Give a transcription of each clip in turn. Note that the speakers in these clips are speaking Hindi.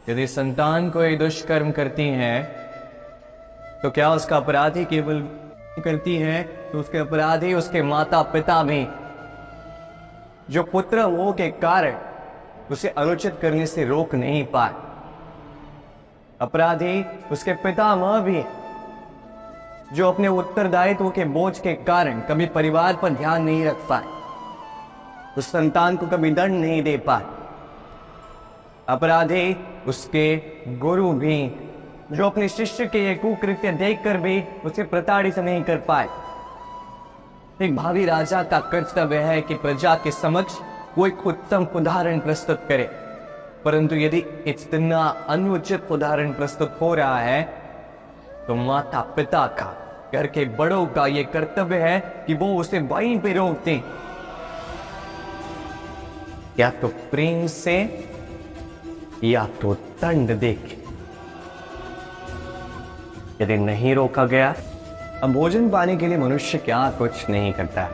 यदि संतान कोई दुष्कर्म करती है तो क्या उसका अपराधी केवल करती है, तो उसके अपराधी उसके माता पिता भी, जो पुत्र मोह के कारण उसे अनुचित करने से रोक नहीं पाए। अपराधी उसके पितामह भी, जो अपने उत्तरदायित्व के बोझ के कारण कभी परिवार पर ध्यान नहीं रख पाए, उस संतान को कभी दंड नहीं दे पाए। अपराधी उसके गुरु भी, जो अपने शिष्य के ये कुकृत्य देखकर भी उसे प्रताड़ित नहीं कर पाए। एक भावी राजा का कर्तव्य है कि प्रजा के समक्ष वो एक उत्तम उदाहरण प्रस्तुत करे, परंतु यदि इतना अनुचित उदाहरण प्रस्तुत हो रहा है तो माता पिता का, घर के बड़ों का ये कर्तव्य है कि वो उसे वहीं पे रोक दें, या तो प्रेम से या तो दंड देके। यदि नहीं रोका गया, अब भोजन पाने के लिए मनुष्य क्या कुछ नहीं करता है,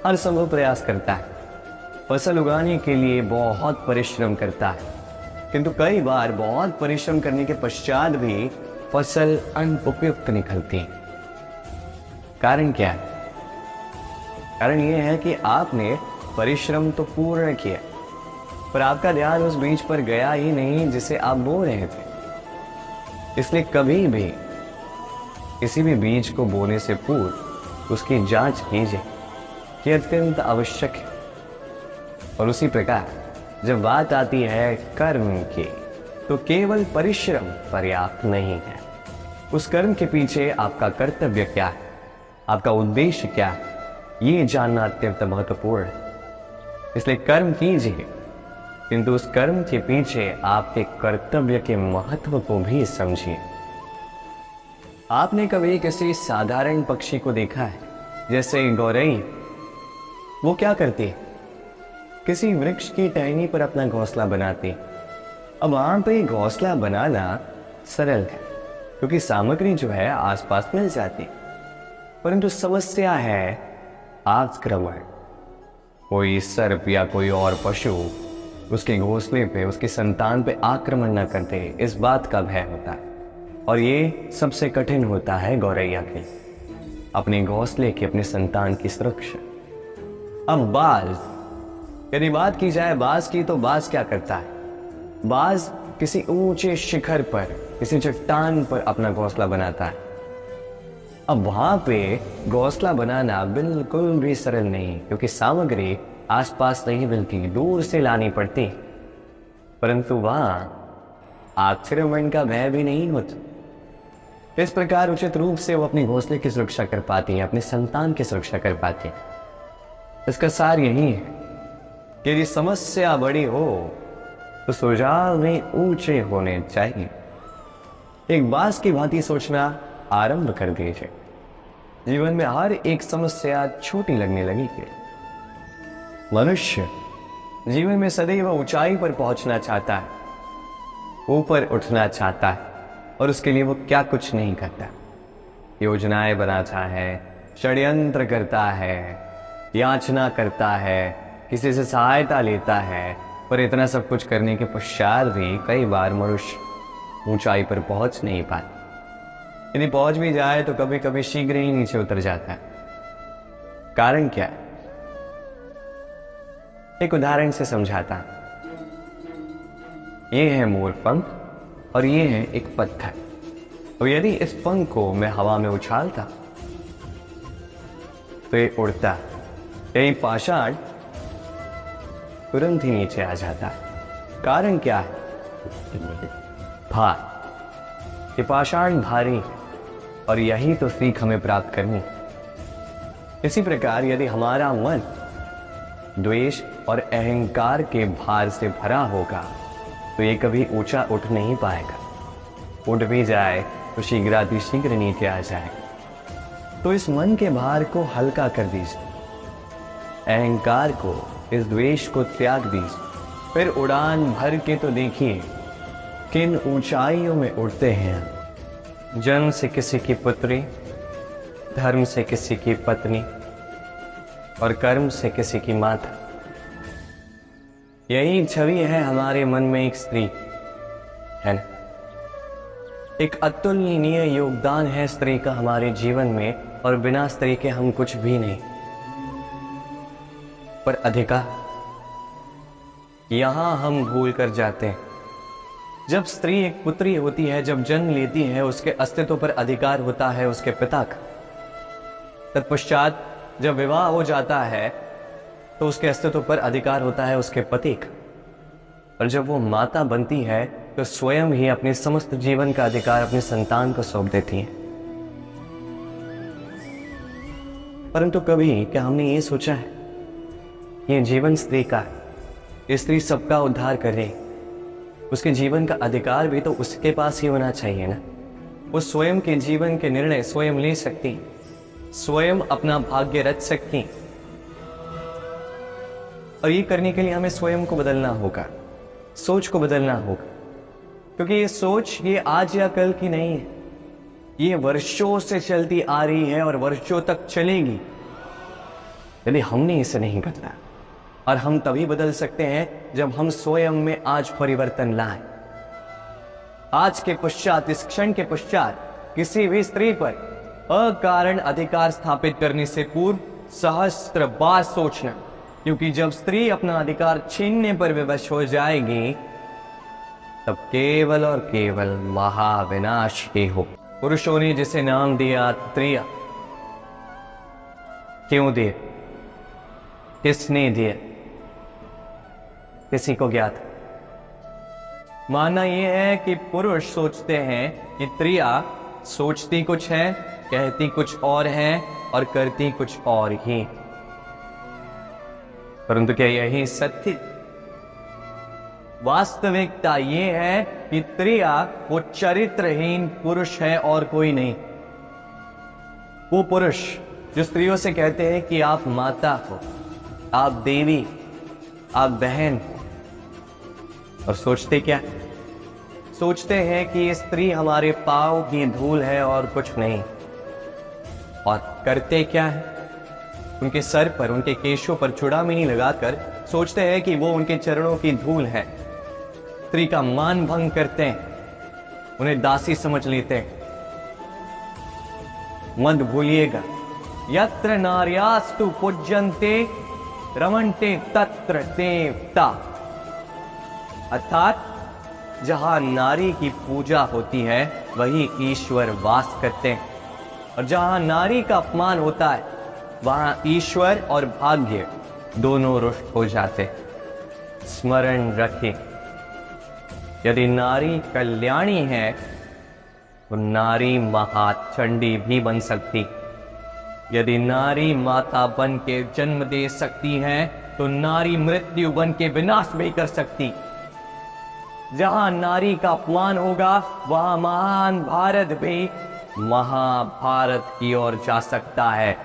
हर संभव प्रयास करता है, फसल उगाने के लिए बहुत परिश्रम करता है, किंतु कई बार बहुत परिश्रम करने के पश्चात भी फसल अनुपयुक्त निकलती है। कारण क्या है? कारण यह है कि आपने परिश्रम तो पूर्ण किया, पर आपका ध्यान उस बीज पर गया ही नहीं जिसे आप बो रहे थे। इसलिए कभी भी किसी भी बीज को बोने से पूर्व उसकी जांच कीजिए कि अत्यंत आवश्यक है। और उसी प्रकार जब बात आती है कर्म की, तो केवल परिश्रम पर्याप्त नहीं है। उस कर्म के पीछे आपका कर्तव्य क्या है, आपका उद्देश्य क्या है, ये जानना अत्यंत महत्वपूर्ण है। इसलिए कर्म कीजिए, किंतु उस कर्म के पीछे आपके कर्तव्य के महत्व को भी समझिए। आपने कभी किसी साधारण पक्षी को देखा है, जैसे गौरई? वो क्या करती है? किसी वृक्ष की टहनी पर अपना घोंसला बनाती। अब वहां पे घोंसला बनाना सरल है, क्योंकि सामग्री जो है आसपास मिल जाती, परंतु समस्या है आक्रमण। कोई सर्प या कोई और पशु उसके घोंसले पे, उसकी संतान पे आक्रमण न करते, इस बात का भय होता है। और ये सबसे कठिन होता है गौरैया के लिए, अपने घोंसले की, अपने संतान की सुरक्षा। अब बाज, यदि बात की जाए बाज की, तो बाज क्या करता है? बाज किसी ऊंचे शिखर पर, किसी चट्टान पर अपना घोंसला बनाता है। अब वहां पे घोंसला बनाना बिल्कुल भी सरल नहीं, क्योंकि सामग्री आसपास नहीं मिलती, दूर से लानी पड़ती। परंतु वहां आक्रमण का भय भी नहीं होता। इस प्रकार उचित रूप से वो अपने घोंसले की सुरक्षा कर पाती है, अपने संतान की सुरक्षा कर पाती है। इसका सार यही है कि यदि समस्या बड़ी हो तो सुझाव भी ऊंचे होने चाहिए। एक बाज की भांति सोचना आरंभ कर दीजिए। जीवन में हर एक समस्या छोटी लगने लगी है। मनुष्य जीवन में सदैव ऊंचाई पर पहुंचना चाहता है, ऊपर उठना चाहता है, और उसके लिए वो क्या कुछ नहीं करता। योजनाएं बनाता है, षड्यंत्र करता है, याचना करता है, किसी से सहायता लेता है, पर इतना सब कुछ करने के पश्चात भी कई बार मनुष्य ऊंचाई पर पहुंच नहीं पाता। यदि पहुंच भी जाए तो कभी कभी शीघ्र ही नीचे उतर जाता है। कारण क्या है? एक उदाहरण से समझाता। ये है मोर पंख और ये है एक पत्थर। और यदि इस पंख को मैं हवा में उछालता तो ये उड़ता, यही पाषाण तुरंत ही नीचे आ जाता है। कारण क्या है? भार। ये पाषाण भारी है, और यही तो सीख हमें प्राप्त करनी। इसी प्रकार यदि हमारा मन द्वेष और अहंकार के भार से भरा होगा तो ये कभी ऊंचा उठ नहीं पाएगा। उठ भी जाए तो शीघ्रातिशीघ्र नीचे आ जाएगा। तो इस मन के भार को हल्का कर दीजिए, अहंकार को, इस द्वेष को त्याग दीजिए। फिर उड़ान भर के तो देखिए किन ऊंचाइयों में उड़ते हैं। जन्म से किसी की पुत्री, धर्म से किसी की पत्नी, और कर्म से किसी की माता। यही छवि है हमारे मन में एक स्त्री, है ना? एक अतुलनीय योगदान है स्त्री का हमारे जीवन में, और बिना स्त्री के हम कुछ भी नहीं। पर अधिकार, यहां हम भूल कर जाते हैं। जब स्त्री एक पुत्री होती है, जब जन्म लेती है, उसके अस्तित्व पर अधिकार होता है उसके पिता का। तत्पश्चात जब विवाह हो जाता है तो उसके अस्तित्व पर अधिकार होता है उसके पति का। और जब वो माता बनती है तो स्वयं ही अपने समस्त जीवन का अधिकार अपने संतान को सौंप देती है। परंतु कभी क्या हमने ये सोचा है, ये जीवन स्त्री का है, ये स्त्री सबका उद्धार कर रही, उसके जीवन का अधिकार भी तो उसके पास ही होना चाहिए ना। वो स्वयं के जीवन के निर्णय स्वयं ले सकती, स्वयं अपना भाग्य रच सकती। और ये करने के लिए हमें स्वयं को बदलना होगा, सोच को बदलना होगा। क्योंकि ये सोच ये आज या कल की नहीं है, ये वर्षों से चलती आ रही है और वर्षों तक चलेगी यदि हमने इसे नहीं बदला। और हम तभी बदल सकते हैं जब हम स्वयं में आज परिवर्तन लाएं। आज के पश्चात, इस क्षण के पश्चात किसी भी स्त्री पर अकारण अधिकार स्थापित करने से पूर्व सहस्त्र बार सोचना। क्योंकि जब स्त्री अपना अधिकार छीनने पर विवश हो जाएगी तब केवल और केवल महाविनाश ही हो। पुरुषों ने जिसे नाम दिया त्रिया, क्यों दिए, किसने दिए, किसी को ज्ञात? मानना यह है कि पुरुष सोचते हैं कि त्रिया सोचती कुछ है, कहती कुछ और है और करती कुछ और ही। परंतु क्या यही सत्य? वास्तविकता यह है कि त्रिया वो चरित्रहीन पुरुष है और कोई नहीं। वो पुरुष जो स्त्रियों से कहते हैं कि आप माता हो, आप देवी, आप बहन, और सोचते क्या? सोचते हैं कि ये स्त्री हमारे पांव की धूल है और कुछ नहीं। और करते क्या है? उनके सर पर, उनके केशों पर चूड़ामणि लगाकर सोचते हैं कि वो उनके चरणों की धूल है। स्त्री का मान भंग करते हैं, उन्हें दासी समझ लेते हैं। मत भूलिएगा, यत्र नार्यास्तु पूज्यन्ते रमन्ते तत्र देवता। अर्थात जहां नारी की पूजा होती है वही ईश्वर वास करते हैं, और जहां नारी का अपमान होता है वहां ईश्वर और भाग्य दोनों रुष्ट हो जाते। स्मरण रखें, यदि नारी कल्याणी है तो नारी महाचंडी भी बन सकती। यदि नारी माता बन के जन्म दे सकती है तो नारी मृत्यु बन के विनाश भी कर सकती। जहां नारी का अपमान होगा वहां महान भारत भी महाभारत की ओर जा सकता है।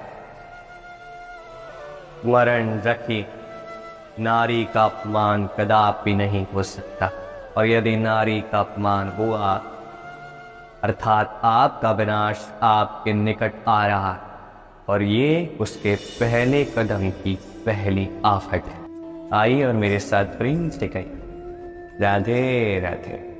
स्मरण रखिए, नारी का अपमान कदापि नहीं हो सकता, और यदि नारी का अपमान हुआ अर्थात आपका विनाश आपके निकट आ रहा है, और ये उसके पहले कदम की पहली आफत है। आइए और मेरे साथ प्रेम से कहिए, राधे राधे।